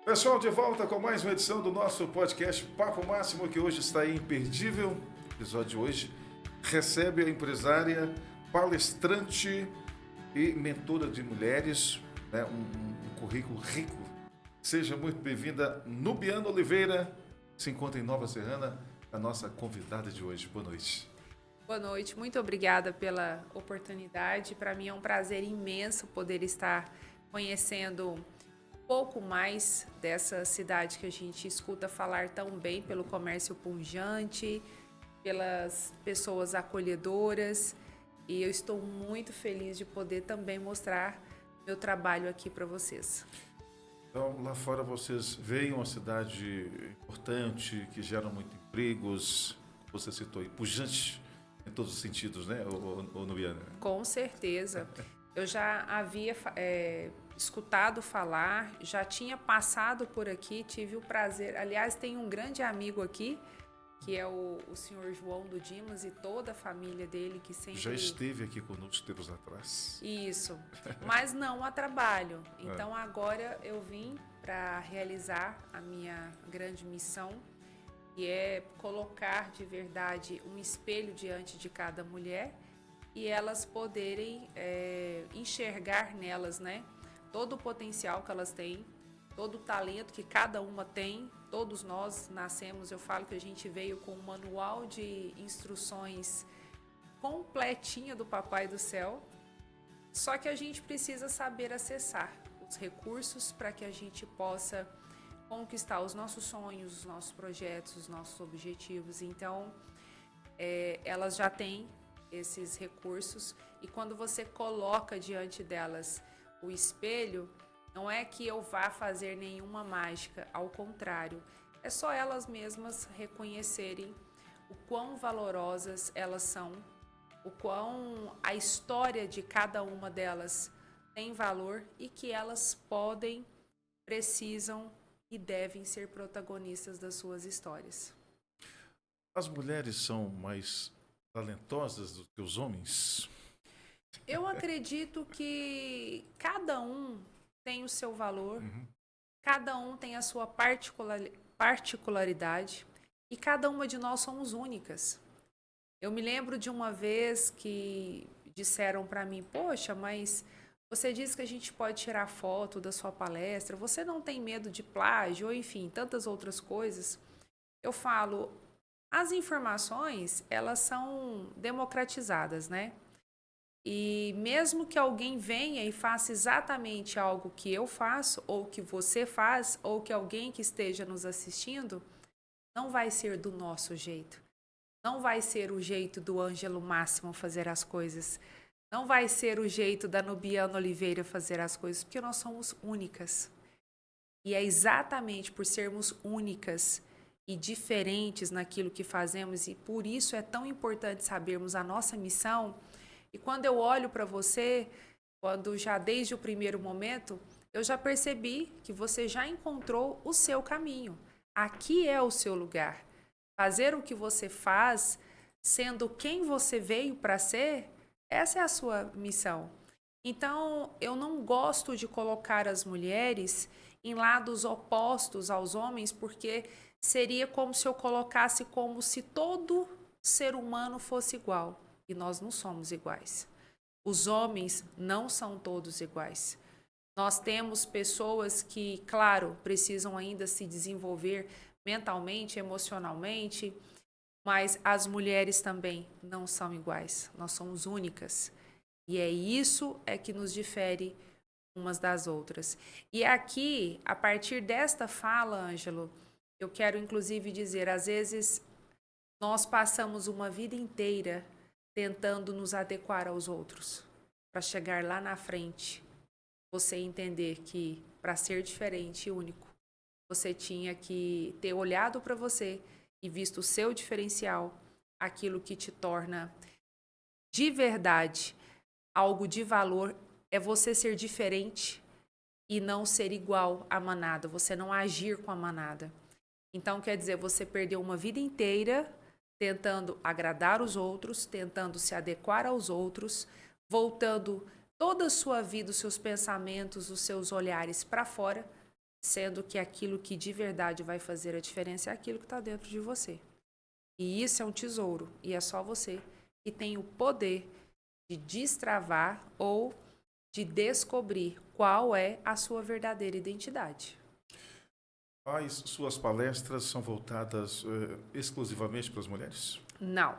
Pessoal, de volta com mais uma edição do nosso podcast Papo Máximo, que hoje está imperdível. O episódio de hoje recebe a empresária, palestrante e mentora de mulheres, né? Um currículo rico. Seja muito bem-vinda, Nubiana Oliveira. Se encontra em Nova Serrana, a nossa convidada de hoje. Boa noite. Boa noite, muito obrigada pela oportunidade. Para mim é um prazer imenso poder estar conhecendo um pouco mais dessa cidade que a gente escuta falar tão bem pelo comércio pujante, pelas pessoas acolhedoras. E eu estou muito feliz de poder também mostrar meu trabalho aqui para vocês. Então, lá fora vocês veem uma cidade importante, que gera muitos empregos, você citou aí, pujante em todos os sentidos, né, ô Nubiana? Com certeza. Eu já havia escutado falar, já tinha passado por aqui, tive o prazer. Aliás, tem um grande amigo aqui, que é o senhor João do Dimas e toda a família dele que sempre... Já esteve aqui conosco tempos atrás. Isso, mas não a trabalho. Então agora eu vim para realizar a minha grande missão, que é colocar de verdade um espelho diante de cada mulher e elas poderem enxergar nelas, né, todo o potencial que elas têm, todo o talento que cada uma tem. Todos nós nascemos, eu falo que a gente veio com um manual de instruções completinha do Papai do Céu, só que a gente precisa saber acessar os recursos para que a gente possa conquistar os nossos sonhos, os nossos projetos, os nossos objetivos. Então, elas já têm esses recursos e quando você coloca diante delas o espelho, não é que eu vá fazer nenhuma mágica, ao contrário, é só elas mesmas reconhecerem o quão valorosas elas são, o quão a história de cada uma delas tem valor e que elas podem, precisam e devem ser protagonistas das suas histórias. As mulheres são mais talentosas do que os homens? Eu acredito que cada um tem o seu valor, cada um tem a sua particularidade e cada uma de nós somos únicas. Eu me lembro de uma vez que disseram para mim, poxa, mas você disse que a gente pode tirar foto da sua palestra, você não tem medo de plágio, ou enfim, tantas outras coisas. Eu falo, as informações, elas são democratizadas, né? E mesmo que alguém venha e faça exatamente algo que eu faço, ou que você faz, ou que alguém que esteja nos assistindo, não vai ser do nosso jeito. Não vai ser o jeito do Ângelo Máximo fazer as coisas. Não vai ser o jeito da Nubiana Oliveira fazer as coisas, porque nós somos únicas. E é exatamente por sermos únicas e diferentes naquilo que fazemos, e por isso é tão importante sabermos a nossa missão. E quando eu olho para você, quando já desde o primeiro momento, eu já percebi que você já encontrou o seu caminho. Aqui é o seu lugar. Fazer o que você faz, sendo quem você veio para ser, essa é a sua missão. Então, eu não gosto de colocar as mulheres em lados opostos aos homens, porque seria como se eu colocasse como se todo ser humano fosse igual. E nós não somos iguais. Os homens não são todos iguais. Nós temos pessoas que, claro, precisam ainda se desenvolver mentalmente, emocionalmente, mas as mulheres também não são iguais. Nós somos únicas. E é isso que nos difere umas das outras. E aqui, a partir desta fala, Ângelo, eu quero inclusive dizer, às vezes nós passamos uma vida inteira tentando nos adequar aos outros, para chegar lá na frente, você entender que para ser diferente e único, você tinha que ter olhado para você e visto o seu diferencial, aquilo que te torna de verdade algo de valor, é você ser diferente e não ser igual à manada, você não agir com a manada. Então, quer dizer, você perdeu uma vida inteira tentando agradar os outros, tentando se adequar aos outros, voltando toda a sua vida, os seus pensamentos, os seus olhares para fora, sendo que aquilo que de verdade vai fazer a diferença é aquilo que está dentro de você. E isso é um tesouro, e é só você que tem o poder de destravar ou de descobrir qual é a sua verdadeira identidade. As suas palestras são voltadas exclusivamente para as mulheres? Não.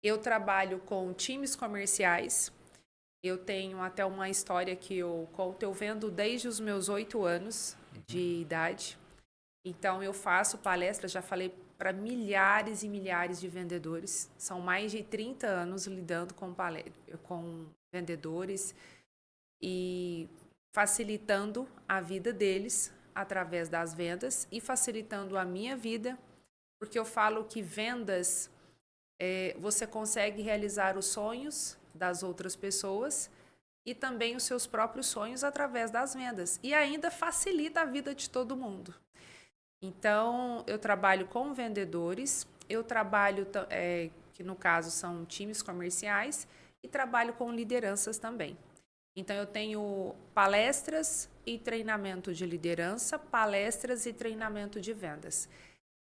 Eu trabalho com times comerciais. Eu tenho até uma história que eu conto. Eu vendo desde os meus 8 anos de idade. Então, eu faço palestras, já falei para milhares e milhares de vendedores. São mais de 30 anos lidando com vendedores e facilitando a vida deles através das vendas e facilitando a minha vida, porque eu falo que vendas, você consegue realizar os sonhos das outras pessoas e também os seus próprios sonhos através das vendas. E ainda facilita a vida de todo mundo. Então, eu trabalho com vendedores, eu trabalho, que no caso são times comerciais, e trabalho com lideranças também. Então, eu tenho palestras e treinamento de liderança, palestras e treinamento de vendas.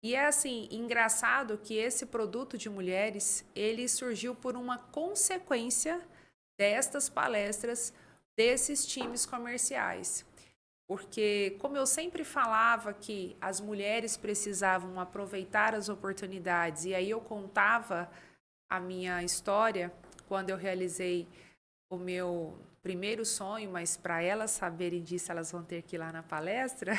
E é assim, engraçado que esse produto de mulheres, ele surgiu por uma consequência destas palestras, desses times comerciais. Porque, como eu sempre falava que as mulheres precisavam aproveitar as oportunidades, e aí eu contava a minha história quando eu realizei o meu primeiro sonho, mas para elas saberem disso, elas vão ter que ir lá na palestra.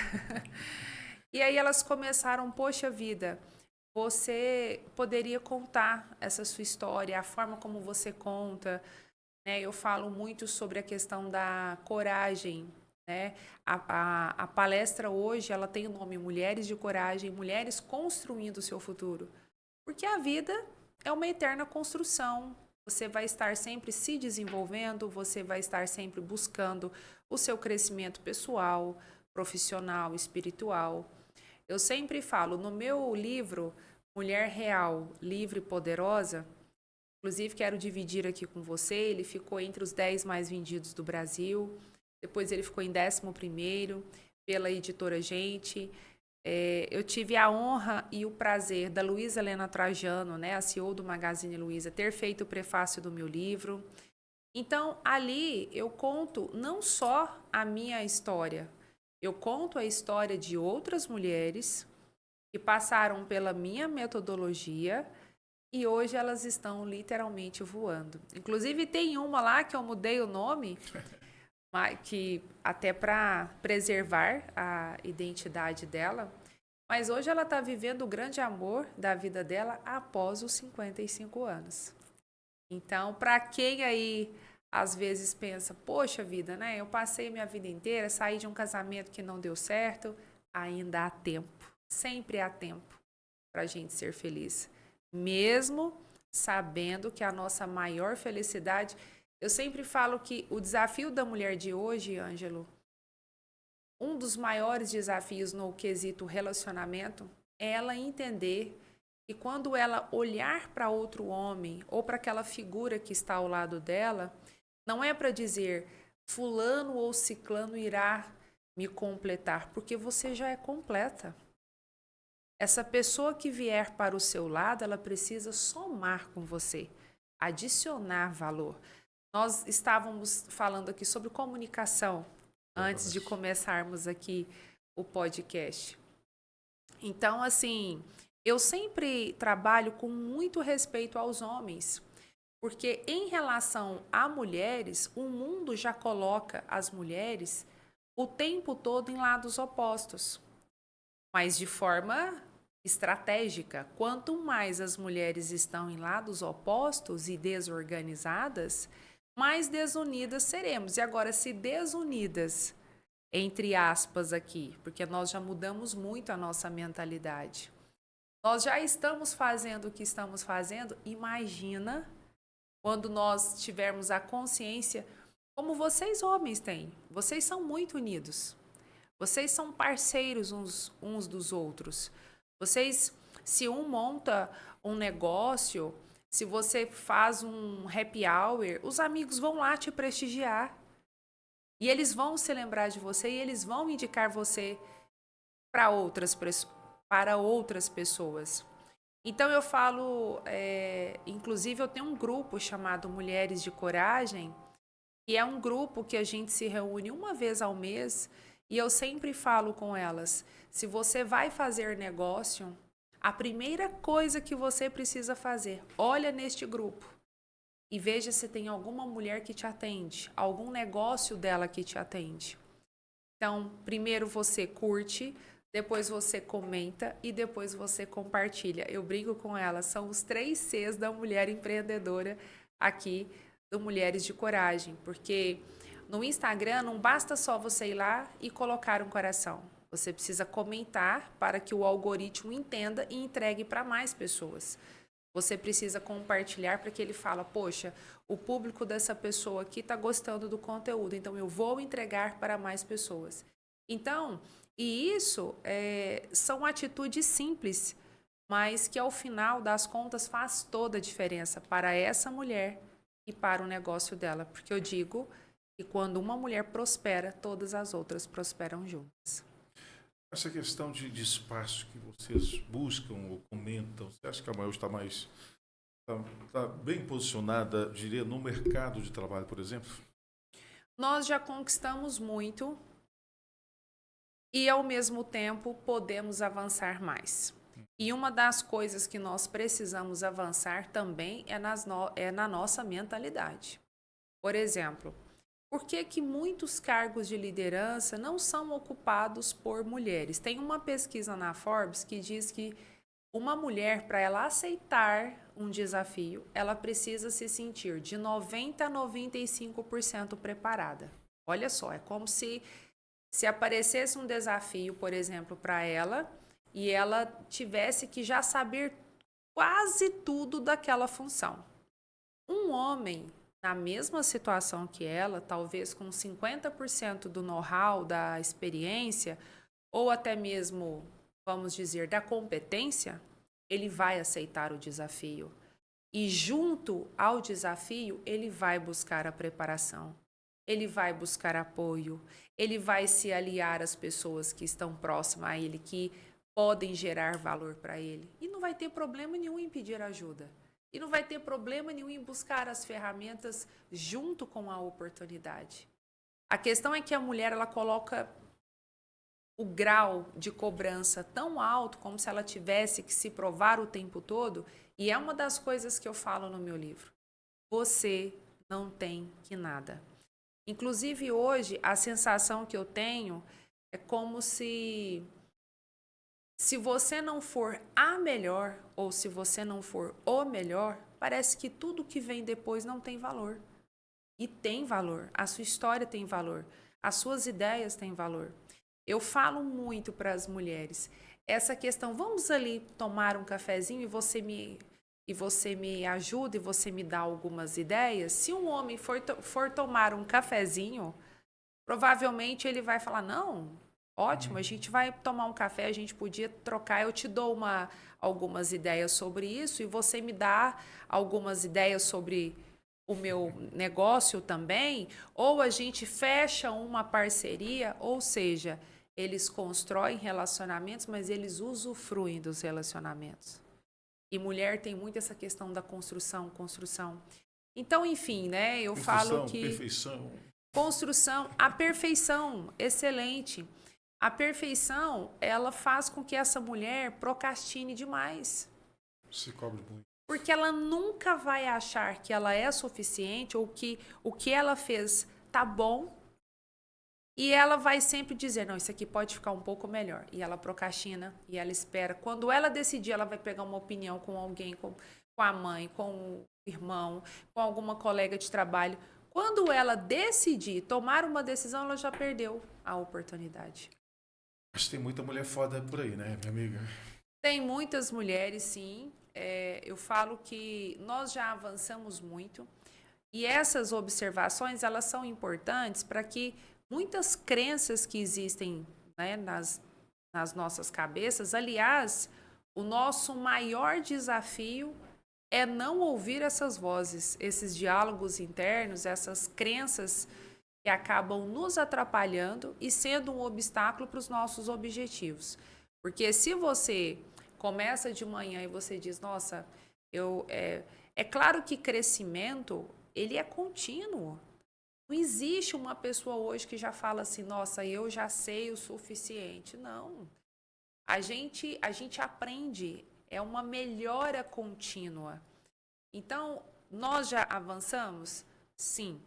E aí elas começaram, poxa vida, você poderia contar essa sua história, a forma como você conta, né? Eu falo muito sobre a questão da coragem, né? A palestra hoje, ela tem o nome Mulheres de Coragem, Mulheres Construindo o Seu Futuro. Porque a vida é uma eterna construção. Você vai estar sempre se desenvolvendo, você vai estar sempre buscando o seu crescimento pessoal, profissional, espiritual. Eu sempre falo, no meu livro, Mulher Real, Livre e Poderosa, inclusive quero dividir aqui com você, ele ficou entre os 10 mais vendidos do Brasil, depois ele ficou em 11º pela editora Gente. Eu tive a honra e o prazer da Luísa Helena Trajano, né, a CEO do Magazine Luiza, ter feito o prefácio do meu livro. Então, ali eu conto não só a minha história, eu conto a história de outras mulheres que passaram pela minha metodologia e hoje elas estão literalmente voando. Inclusive, tem uma lá que eu mudei o nome, que até para preservar a identidade dela, mas hoje ela está vivendo o grande amor da vida dela após os 55 anos. Então, para quem aí às vezes pensa, poxa vida, né? Eu passei minha vida inteira, saí de um casamento que não deu certo, ainda há tempo, sempre há tempo para a gente ser feliz. Mesmo sabendo que a nossa maior felicidade... Eu sempre falo que o desafio da mulher de hoje, Ângelo, um dos maiores desafios no quesito relacionamento é ela entender que quando ela olhar para outro homem ou para aquela figura que está ao lado dela, não é para dizer fulano ou ciclano irá me completar, porque você já é completa. Essa pessoa que vier para o seu lado, ela precisa somar com você, adicionar valor. Nós estávamos falando aqui sobre comunicação antes de começarmos aqui o podcast. Então, assim, eu sempre trabalho com muito respeito aos homens, porque em relação a mulheres, o mundo já coloca as mulheres o tempo todo em lados opostos, mas de forma estratégica. Quanto mais as mulheres estão em lados opostos e desorganizadas, mais desunidas seremos. E agora, se desunidas, entre aspas aqui, porque nós já mudamos muito a nossa mentalidade. Nós já estamos fazendo o que estamos fazendo, imagina quando nós tivermos a consciência, como vocês homens têm. Vocês são muito unidos. Vocês são parceiros uns dos outros. Vocês, se um monta um negócio... Se você faz um happy hour, os amigos vão lá te prestigiar. E eles vão se lembrar de você e eles vão indicar você para outras pessoas. Então eu falo, inclusive eu tenho um grupo chamado Mulheres de Coragem, que é um grupo que a gente se reúne uma vez ao mês e eu sempre falo com elas, se você vai fazer negócio, a primeira coisa que você precisa fazer, olha neste grupo e veja se tem alguma mulher que te atende, algum negócio dela que te atende. Então, primeiro você curte, depois você comenta e depois você compartilha. Eu brinco com ela, são os 3 Cs da mulher empreendedora aqui do Mulheres de Coragem, porque no Instagram não basta só você ir lá e colocar um coração. Você precisa comentar para que o algoritmo entenda e entregue para mais pessoas. Você precisa compartilhar para que ele fala, poxa, o público dessa pessoa aqui está gostando do conteúdo, então eu vou entregar para mais pessoas. Então, e isso são atitudes simples, mas que ao final das contas faz toda a diferença para essa mulher e para o negócio dela. Porque eu digo que quando uma mulher prospera, todas as outras prosperam juntas. Essa questão de espaço que vocês buscam ou comentam, você acha que a Maior está tá bem posicionada, diria, no mercado de trabalho, por exemplo? Nós já conquistamos muito e, ao mesmo tempo, podemos avançar mais. E uma das coisas que nós precisamos avançar também é na nossa mentalidade. Por exemplo, por que muitos cargos de liderança não são ocupados por mulheres? Tem uma pesquisa na Forbes que diz que uma mulher, para ela aceitar um desafio, ela precisa se sentir de 90% a 95% preparada. Olha só, é como se aparecesse um desafio, por exemplo, para ela, e ela tivesse que já saber quase tudo daquela função. Um homem, na mesma situação que ela, talvez com 50% do know-how, da experiência, ou até mesmo, vamos dizer, da competência, ele vai aceitar o desafio. E junto ao desafio, ele vai buscar a preparação, ele vai buscar apoio, ele vai se aliar às pessoas que estão próximas a ele, que podem gerar valor para ele. E não vai ter problema nenhum em pedir ajuda. E não vai ter problema nenhum em buscar as ferramentas junto com a oportunidade. A questão é que a mulher, ela coloca o grau de cobrança tão alto como se ela tivesse que se provar o tempo todo. E é uma das coisas que eu falo no meu livro. Você não tem que nada. Inclusive hoje, a sensação que eu tenho é como se você não for a melhor ou se você não for o melhor, parece que tudo que vem depois não tem valor. E tem valor. A sua história tem valor. As suas ideias têm valor. Eu falo muito para as mulheres essa questão, vamos ali tomar um cafezinho e você me ajuda e você me dá algumas ideias. Se um homem for tomar um cafezinho, provavelmente ele vai falar, não, ótimo, a gente vai tomar um café, a gente podia trocar, eu te dou algumas ideias sobre isso e você me dá algumas ideias sobre o meu negócio também, ou a gente fecha uma parceria, ou seja, eles constroem relacionamentos, mas eles usufruem dos relacionamentos. E mulher tem muito essa questão da construção. Então, enfim, né, eu falo que... Perfeição. Construção, a perfeição, excelente. A perfeição, ela faz com que essa mulher procrastine demais. Se cobre muito. Porque ela nunca vai achar que ela é suficiente ou que o que ela fez tá bom. E ela vai sempre dizer, não, isso aqui pode ficar um pouco melhor. E ela procrastina e ela espera. Quando ela decidir, ela vai pegar uma opinião com alguém, com a mãe, com o irmão, com alguma colega de trabalho. Quando ela decidir tomar uma decisão, ela já perdeu a oportunidade. Mas tem muita mulher foda por aí, né, minha amiga? Tem muitas mulheres, sim. Eu falo que nós já avançamos muito. E essas observações, elas são importantes para que muitas crenças que existem, né, nas nossas cabeças, aliás, o nosso maior desafio é não ouvir essas vozes, esses diálogos internos, essas crenças que acabam nos atrapalhando e sendo um obstáculo para os nossos objetivos. Porque se você começa de manhã e você diz, nossa, é claro que crescimento, ele é contínuo. Não existe uma pessoa hoje que já fala assim, nossa, eu já sei o suficiente. Não. A gente aprende, é uma melhora contínua. Então, nós já avançamos? Sim.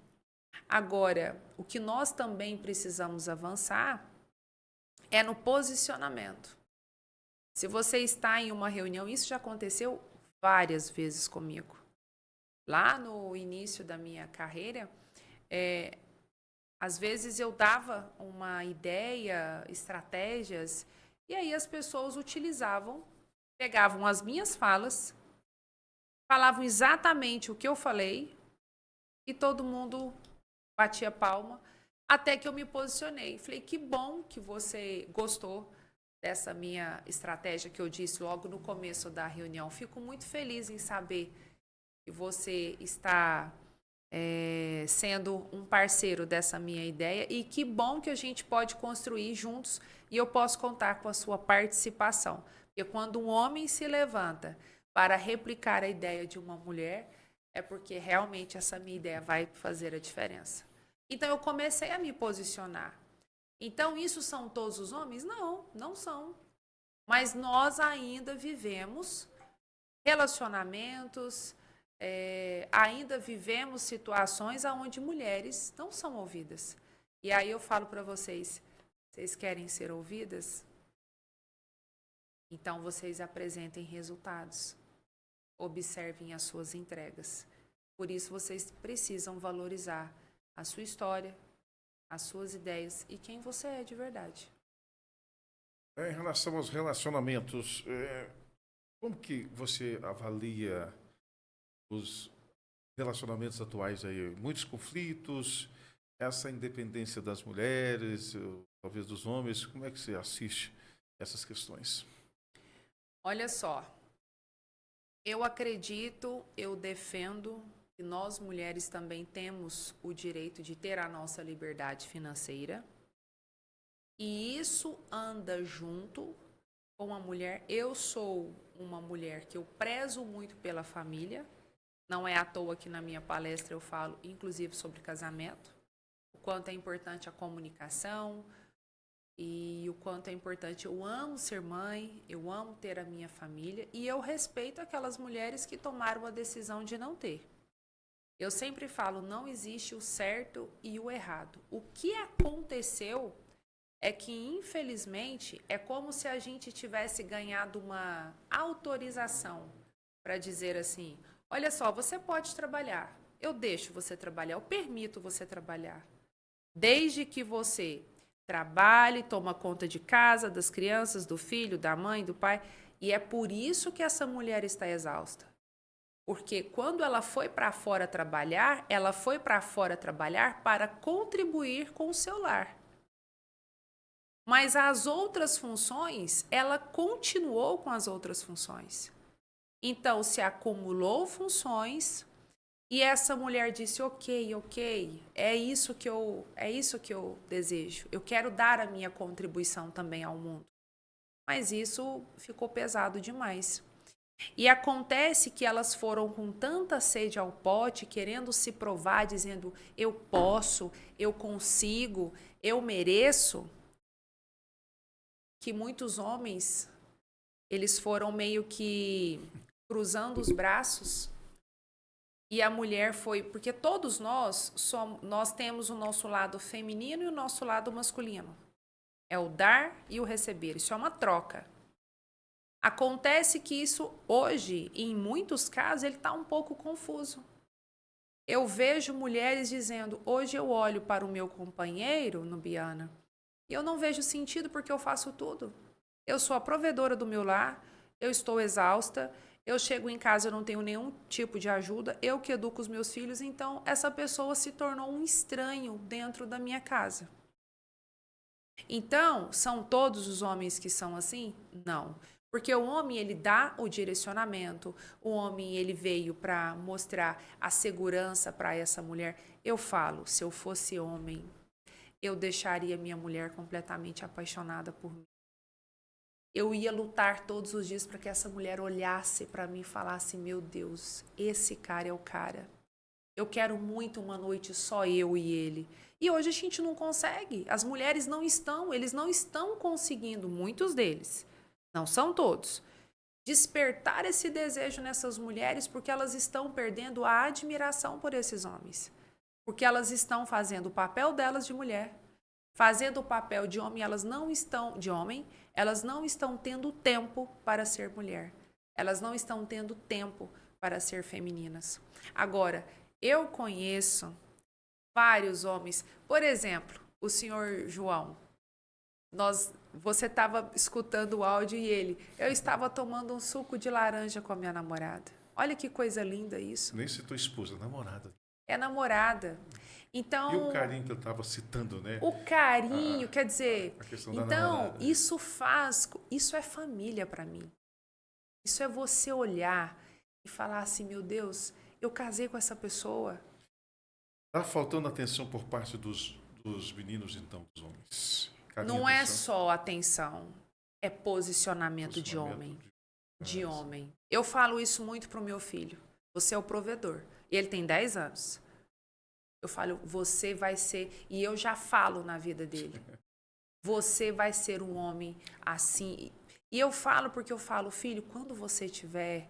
Agora, o que nós também precisamos avançar é no posicionamento. Se você está em uma reunião, isso já aconteceu várias vezes comigo. Lá no início da minha carreira, às vezes eu dava uma ideia, estratégias, e aí as pessoas utilizavam, pegavam as minhas falas, falavam exatamente o que eu falei, e todo mundo batia palma, até que eu me posicionei. Falei, que bom que você gostou dessa minha estratégia que eu disse logo no começo da reunião. Fico muito feliz em saber que você está sendo um parceiro dessa minha ideia e que bom que a gente pode construir juntos e eu posso contar com a sua participação. Porque quando um homem se levanta para replicar a ideia de uma mulher, é porque realmente essa minha ideia vai fazer a diferença. Então eu comecei a me posicionar. Então isso são todos os homens? Não, não são. Mas nós ainda vivemos relacionamentos, ainda vivemos situações onde mulheres não são ouvidas. E aí eu falo para vocês, vocês querem ser ouvidas? Então vocês apresentem resultados. Observem as suas entregas. Por isso vocês precisam valorizar a sua história, as suas ideias e quem você é de verdade. Em relação aos relacionamentos, como que você avalia os relacionamentos atuais aí? Muitos conflitos, essa independência das mulheres, talvez dos homens, como é que você assiste essas questões? Olha só, eu acredito, eu defendo que nós mulheres também temos o direito de ter a nossa liberdade financeira. E isso anda junto com a mulher. Eu sou uma mulher que eu prezo muito pela família. Não é à toa que na minha palestra eu falo, inclusive, sobre casamento. O quanto é importante a comunicação e o quanto é importante. Eu amo ser mãe, eu amo ter a minha família e eu respeito aquelas mulheres que tomaram a decisão de não ter. Eu sempre falo, não existe o certo e o errado. O que aconteceu é que, infelizmente, é como se a gente tivesse ganhado uma autorização para dizer assim, olha só, você pode trabalhar, eu deixo você trabalhar, eu permito você trabalhar. Desde que você trabalhe, toma conta de casa, das crianças, do filho, da mãe, do pai. E é por isso que essa mulher está exausta. Porque quando ela foi para fora trabalhar, ela foi para fora trabalhar para contribuir com o seu lar. Mas as outras funções, ela continuou com as outras funções. Então, se acumulou funções e essa mulher disse, ok, é isso que eu desejo. Eu quero dar a minha contribuição também ao mundo. Mas isso ficou pesado demais. E acontece que elas foram com tanta sede ao pote, querendo se provar, dizendo, eu posso, eu consigo, eu mereço, que muitos homens, eles foram meio que cruzando os braços e a mulher foi, porque todos nós temos o nosso lado feminino e o nosso lado masculino. É o dar e o receber, isso é uma troca. Acontece que isso hoje, em muitos casos, ele está um pouco confuso. Eu vejo mulheres dizendo, hoje eu olho para o meu companheiro, Nubiana, e eu não vejo sentido porque eu faço tudo. Eu sou a provedora do meu lar, eu estou exausta, eu chego em casa, eu não tenho nenhum tipo de ajuda, eu que educo os meus filhos, então essa pessoa se tornou um estranho dentro da minha casa. Então, são todos os homens que são assim? Não. Porque o homem, ele dá o direcionamento, o homem, ele veio para mostrar a segurança para essa mulher. Eu falo, se eu fosse homem, eu deixaria minha mulher completamente apaixonada por mim. Eu ia lutar todos os dias para que essa mulher olhasse para mim e falasse, meu Deus, esse cara é o cara. Eu quero muito uma noite só eu e ele. E hoje a gente não consegue. As mulheres não estão, eles não estão conseguindo, muitos deles, não são todos, despertar esse desejo nessas mulheres porque elas estão perdendo a admiração por esses homens. Porque elas estão fazendo o papel delas de mulher, fazendo o papel de homem, elas não estão tendo tempo para ser mulher. Elas não estão tendo tempo para ser femininas. Agora, eu conheço vários homens, por exemplo, o senhor João. Você estava escutando o áudio e eu estava tomando um suco de laranja com a minha namorada. Olha que coisa linda isso. Nem citou esposa, namorada. É namorada. Então, e o carinho que eu estava citando, né? O carinho, quer dizer, a questão da então, namorada. isso é família para mim. Isso é você olhar e falar assim, meu Deus, eu casei com essa pessoa. Tá faltando atenção por parte dos meninos, então, dos homens. Carinho, Não é atenção. só atenção, é posicionamento de homem. De homem. Eu falo isso muito pro meu filho. Você é o provedor. E ele tem 10 anos. Eu falo, você vai ser... E eu já falo na vida dele. Você vai ser um homem assim. E eu falo porque eu falo, filho, quando você tiver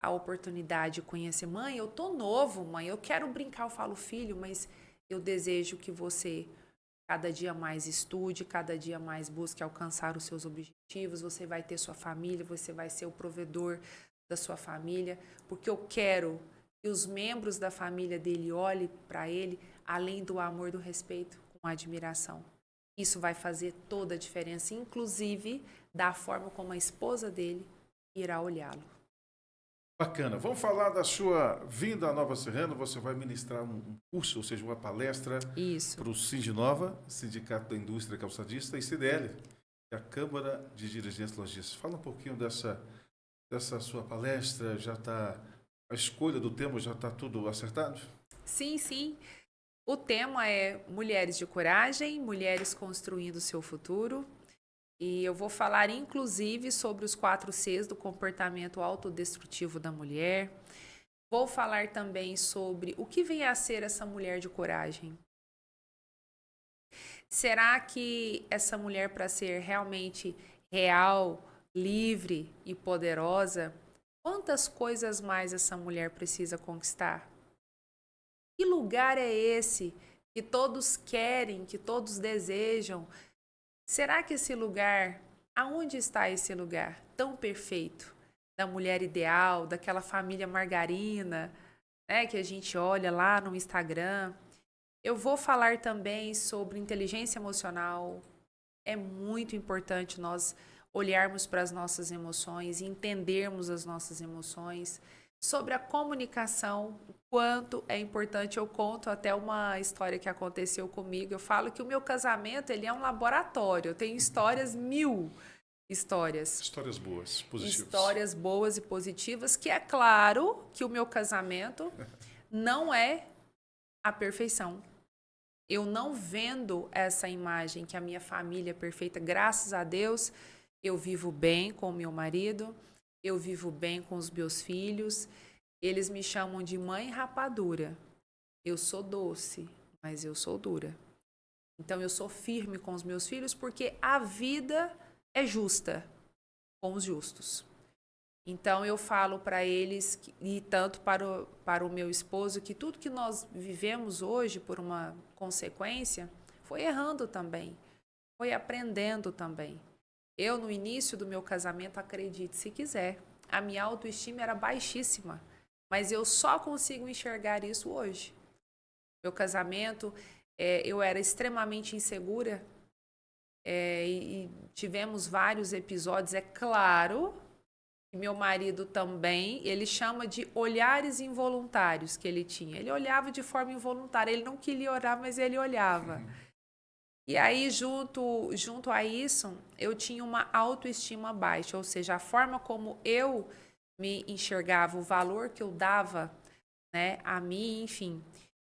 a oportunidade de conhecer... Mãe, eu tô novo, mãe. Eu quero brincar. Eu falo, filho, mas eu desejo que você cada dia mais estude, cada dia mais busque alcançar os seus objetivos. Você vai ter sua família, você vai ser o provedor da sua família. Porque eu quero... que os membros da família dele olhem para ele, além do amor e do respeito, com admiração. Isso vai fazer toda a diferença, inclusive da forma como a esposa dele irá olhá-lo. Bacana. Vamos falar da sua vinda à Nova Serrana. Você vai ministrar um curso, ou seja, uma palestra para o Sindinova, Sindicato da Indústria Calçadista, e CDL, que é a Câmara de Dirigentes Lojistas. Fala um pouquinho dessa sua palestra. Já está... A escolha do tema já está tudo acertado? Sim, sim. O tema é Mulheres de Coragem, Mulheres Construindo o Seu Futuro. E eu vou falar, inclusive, sobre os 4 Cs do comportamento autodestrutivo da mulher. Vou falar também sobre o que vem a ser essa mulher de coragem. Será que essa mulher, para ser realmente real, livre e poderosa, quantas coisas mais essa mulher precisa conquistar? Que lugar é esse que todos querem, que todos desejam? Será que esse lugar, aonde está esse lugar tão perfeito? Da mulher ideal, daquela família margarina, né, que a gente olha lá no Instagram. Eu vou falar também sobre inteligência emocional. É muito importante nós olharmos para as nossas emoções e entendermos as nossas emoções. Sobre a comunicação, o quanto é importante. Eu conto até uma história que aconteceu comigo. Eu falo que o meu casamento, ele é um laboratório. Eu tenho histórias, 1000 histórias. Histórias boas, positivas. Histórias boas e positivas, que é claro que o meu casamento não é a perfeição. Eu não vendo essa imagem que a minha família é perfeita. Graças a Deus, eu vivo bem com o meu marido, eu vivo bem com os meus filhos. Eles me chamam de mãe rapadura. Eu sou doce, mas eu sou dura. Então, eu sou firme com os meus filhos porque a vida é justa com os justos. Então, eu falo para eles, e tanto para o meu esposo, que tudo que nós vivemos hoje por uma consequência, foi errando também, foi aprendendo também. Eu, no início do meu casamento, acredite se quiser, a minha autoestima era baixíssima, mas eu só consigo enxergar isso hoje. Meu casamento, eu era extremamente insegura, e tivemos vários episódios, é claro, e meu marido também, ele chama de olhares involuntários que ele tinha. Ele olhava de forma involuntária, ele não queria olhar, mas ele olhava. E aí, junto a isso, eu tinha uma autoestima baixa, ou seja, a forma como eu me enxergava, o valor que eu dava, né, a mim, enfim,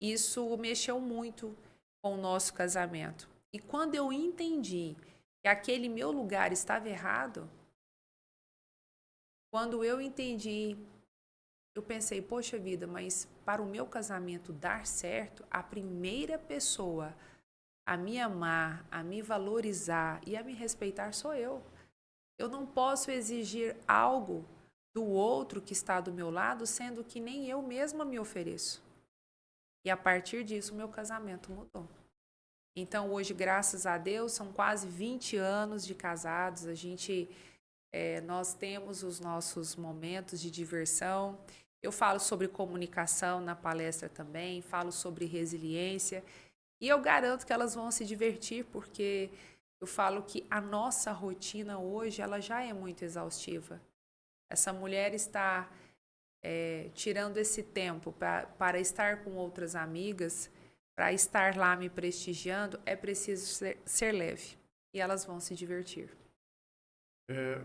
isso mexeu muito com o nosso casamento. E quando eu entendi que aquele meu lugar estava errado, quando eu entendi, eu pensei, poxa vida, mas para o meu casamento dar certo, a primeira pessoa a me amar, a me valorizar e a me respeitar sou eu. Eu não posso exigir algo do outro que está do meu lado, sendo que nem eu mesma me ofereço. E a partir disso, meu casamento mudou. Então, hoje, graças a Deus, são quase 20 anos de casados. Nós temos os nossos momentos de diversão. Eu falo sobre comunicação na palestra também, falo sobre resiliência. E eu garanto que elas vão se divertir, porque eu falo que a nossa rotina hoje, ela já é muito exaustiva. Essa mulher está tirando esse tempo para estar com outras amigas, para estar lá me prestigiando, é preciso ser leve. E elas vão se divertir.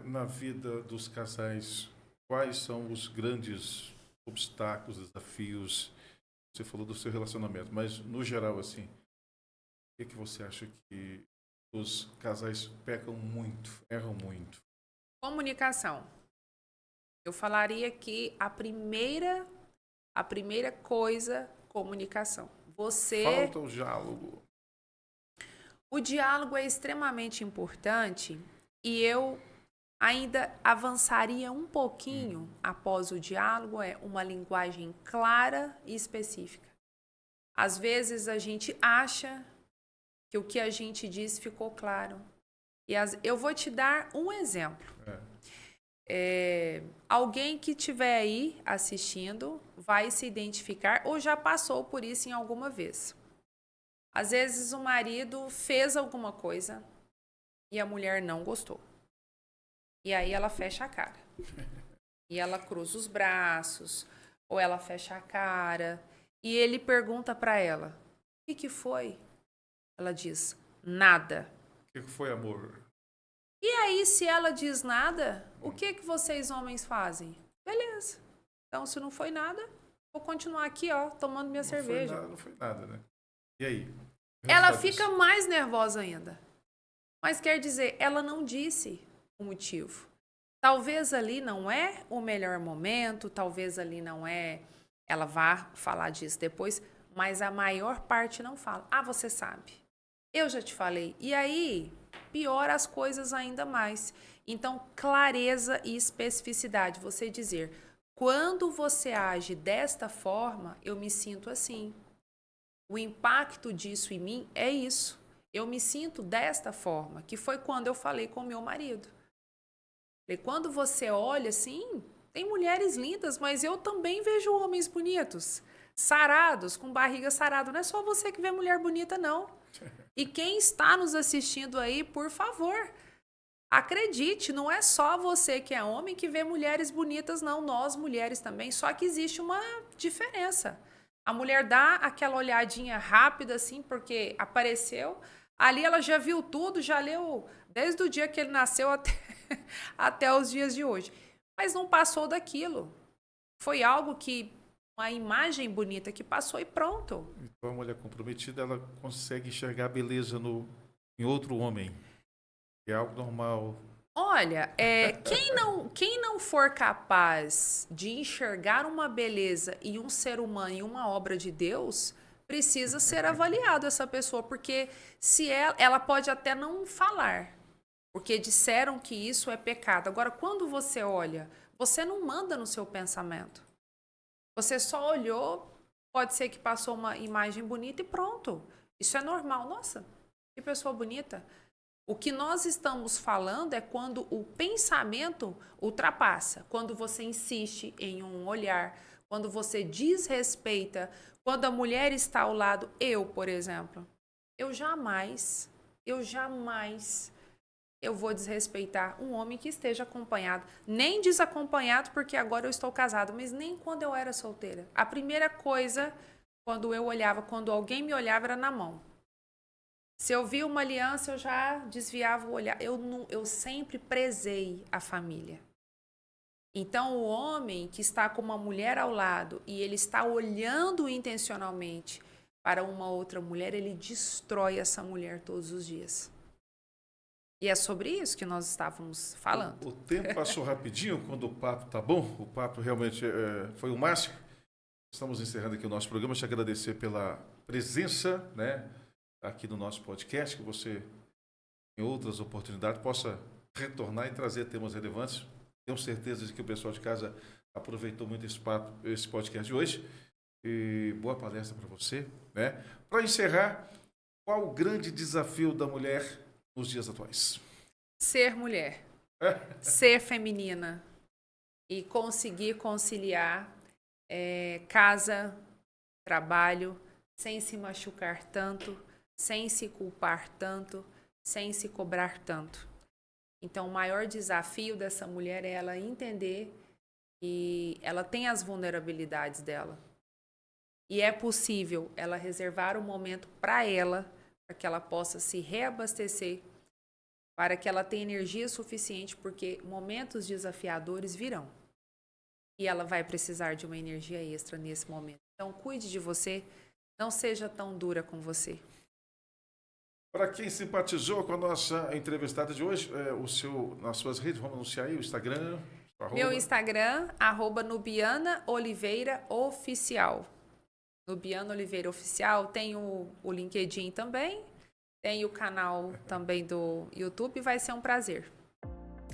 Na vida dos casais, quais são os grandes obstáculos, desafios? Você falou do seu relacionamento, mas no geral, assim, o que você acha que os casais pecam muito, erram muito? Comunicação. Eu falaria que a primeira coisa, comunicação. Falta o diálogo. O diálogo é extremamente importante e eu ainda avançaria um pouquinho após o diálogo, é uma linguagem clara e específica. Às vezes a gente acha que o que a gente disse ficou claro. Eu vou te dar um exemplo. Alguém que estiver aí assistindo vai se identificar ou já passou por isso em alguma vez. Às vezes o marido fez alguma coisa e a mulher não gostou. E aí ela fecha a cara. E ela cruza os braços, ou ela fecha a cara. E ele pergunta para ela, o que foi? Ela diz, nada. O que foi, amor? E aí, se ela diz nada, o que vocês homens fazem? Beleza. Então, se não foi nada, vou continuar aqui, ó, tomando minha cerveja. Não foi nada, né? E aí? Ela fica mais nervosa ainda. Mas quer dizer, ela não disse o motivo. Talvez ali não é o melhor momento, talvez ali não é... Ela vá falar disso depois, mas a maior parte não fala. Ah, você sabe. Eu já te falei. E aí, piora as coisas ainda mais. Então, clareza e especificidade. Você dizer, quando você age desta forma, eu me sinto assim. O impacto disso em mim é isso. Eu me sinto desta forma, que foi quando eu falei com meu marido. E quando você olha assim, tem mulheres lindas, mas eu também vejo homens bonitos, sarados, com barriga sarada. Não é só você que vê mulher bonita, não. E quem está nos assistindo aí, por favor, acredite, não é só você que é homem que vê mulheres bonitas, não. Nós, mulheres também, só que existe uma diferença. A mulher dá aquela olhadinha rápida, assim, porque apareceu. Ali ela já viu tudo, já leu desde o dia que ele nasceu até os dias de hoje. Mas não passou daquilo. Foi algo que, uma imagem bonita que passou e pronto. Então a mulher comprometida, ela consegue enxergar a beleza em outro homem. É algo normal. Olha, quem não for capaz de enxergar uma beleza em um ser humano, em uma obra de Deus, precisa ser avaliado essa pessoa, porque se ela pode até não falar, porque disseram que isso é pecado. Agora, quando você olha, você não manda no seu pensamento. Você só olhou, pode ser que passou uma imagem bonita e pronto. Isso é normal. Nossa, que pessoa bonita. O que nós estamos falando é quando o pensamento ultrapassa, quando você insiste em um olhar, quando você desrespeita, quando a mulher está ao lado, por exemplo, eu jamais eu vou desrespeitar um homem que esteja acompanhado, nem desacompanhado porque agora eu estou casado, mas nem quando eu era solteira. A primeira coisa, quando alguém me olhava, era na mão. Se eu vi uma aliança, eu já desviava o olhar. Eu sempre prezei a família. Então, o homem que está com uma mulher ao lado e ele está olhando intencionalmente para uma outra mulher, ele destrói essa mulher todos os dias. E é sobre isso que nós estávamos falando. O tempo passou rapidinho quando o papo tá bom. O papo realmente foi o máximo. Estamos encerrando aqui o nosso programa. Te agradecer pela presença, né, aqui no nosso podcast, que você, em outras oportunidades, possa retornar e trazer temas relevantes. Tenho certeza de que o pessoal de casa aproveitou muito esse podcast de hoje. E boa palestra para você, né? Para encerrar, qual o grande desafio da mulher nos dias atuais? Ser mulher, ser feminina e conseguir conciliar casa, trabalho, sem se machucar tanto, sem se culpar tanto, sem se cobrar tanto. Então, o maior desafio dessa mulher é ela entender que ela tem as vulnerabilidades dela. E é possível ela reservar um momento para ela, para que ela possa se reabastecer, para que ela tenha energia suficiente, porque momentos desafiadores virão. E ela vai precisar de uma energia extra nesse momento. Então, cuide de você, não seja tão dura com você. Para quem simpatizou com a nossa entrevistada de hoje, nas suas redes, vamos anunciar aí o Instagram. Meu Instagram, @NubianaOliveiraOficial. Nubiana Oliveira Oficial. Tem o LinkedIn também. Tem o canal também do YouTube. Vai ser um prazer.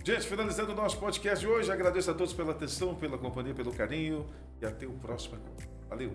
Gente, finalizando o nosso podcast de hoje, agradeço a todos pela atenção, pela companhia, pelo carinho e até o próximo. Valeu!